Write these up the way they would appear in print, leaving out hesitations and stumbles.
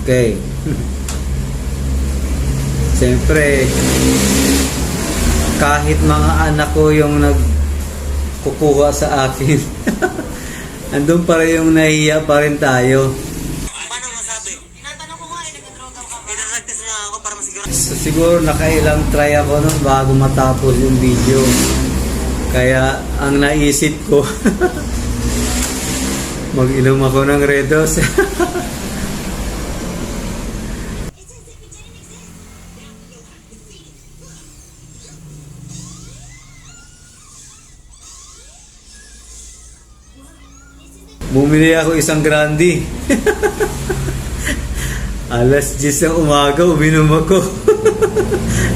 Okay. Siyempre, kahit mga anak ko yung nagkukuha sa akin, andun pa rin yung nahiya pa rin tayo. Paano masabi? Tinatanong ko nga nag-droga ka ba? Pinaka-test na ako para masiguro. Siguro nakailang try ako nun bago matapos yung video. Kaya ang naisip ko, mag-inom ako ng Redos. Bumili ako isang grande. Alas 10 ng umaga, uminom ako.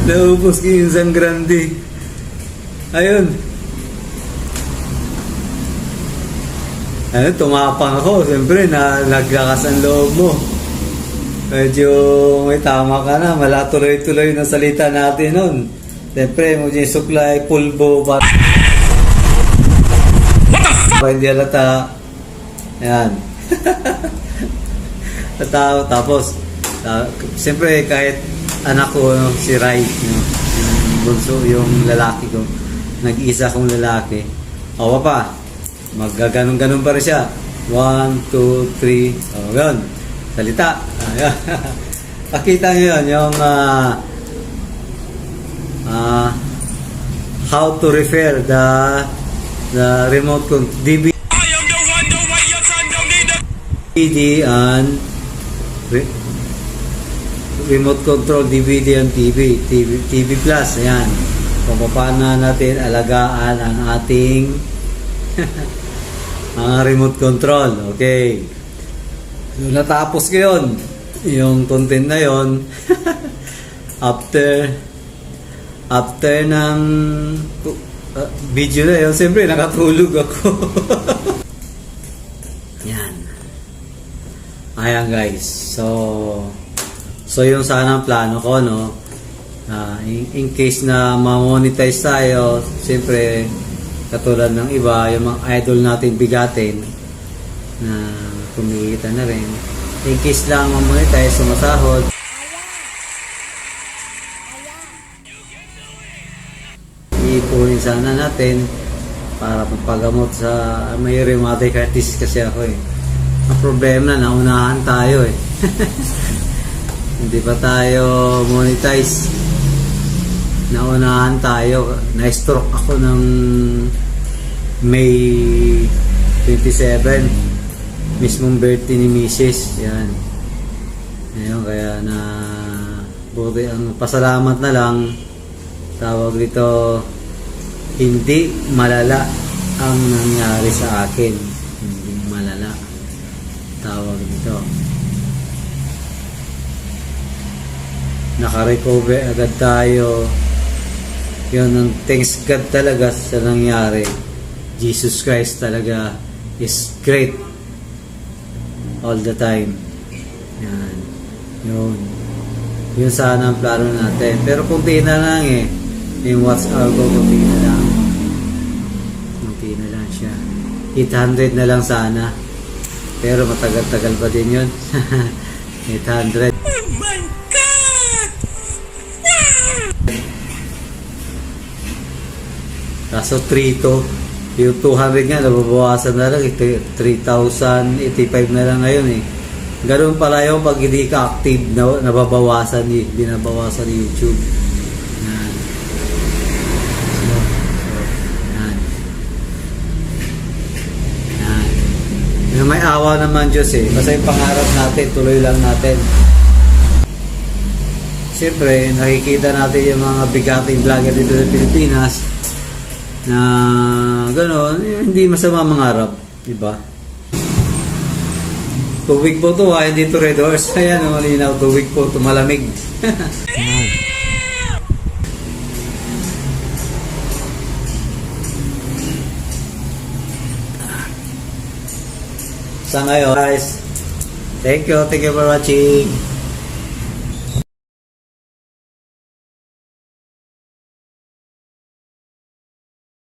Naubos ko yung isang grande. Ayun. Tumapang ako. Siyempre, naglakas ang loob mo. Medyo may tama ka na. Mala tuloy-tuloy na salita natin nun. Siyempre, mo yung suklay, pulbo, bat. Hindi halata. Ayan. Tapos, siyempre kahit anak ko, si Rai, yung bunso, yung lalaki ko, nag-isa kong lalaki, o pa, maggaganong-ganon pa rin siya. 1, 2, 3, gano'n. Salita. Ayan. Pakita nyo yun, yung how to refer the remote control DVD and remote control DVD and TV Plus. Ayan. Kung paano natin alagaan ang ating remote control. Okay. So, natapos ko yun. Yung content na yun. after ng video na yun, siyempre nakatulog ako. Yan. Ayan guys. So yung sana ang plano ko, no? In case na ma-monetize tayo, siyempre katulad ng iba, yung mga idol natin bigatin na kumikita na rin. In case lang ma-monetize, sumasahod. Iipunin sana natin para magpagamot sa may rheumatic arthritis kasi ako eh. Ang problema na naunahan tayo eh. Hindi pa tayo monetize. Naunahan tayo. Na-stroke ako ng May 27. Mismong birthday ni Mrs. Yan. Ayun, kaya na buti ang pasalamat na lang. Tawag dito, hindi malala ang nangyari sa akin. Hindi malala. Tawag nito. Naka-recover agad tayo. Yun ang thanks God talaga sa nangyari. Jesus Christ talaga is great all the time. Yan. Yun sana ang plano natin. Pero kunti na lang eh. Yung WhatsApp ko, kunti na lang. Kunti na lang siya. 800 na lang sana. Pero matagal-tagal pa din yun. 800. Oh my God! Kaso 3 to. Yung 200 nga, nababawasan na lang. 3,085 na lang ngayon eh. Ganun pala yung pag hindi ka active, nababawasan eh. Binabawasan ni YouTube. Yan. May awa naman Diyos eh. Basta yung pangarap natin, tuloy lang natin. Siyempre, nakikita natin yung mga bigating vlogger dito sa Pilipinas na gano'n, hindi masama mangarap. Diba? Tubig po to ha, hindi to red horse. Ayan, malinaw, tubig po to, malamig. Sa ngayon guys, thank you for watching.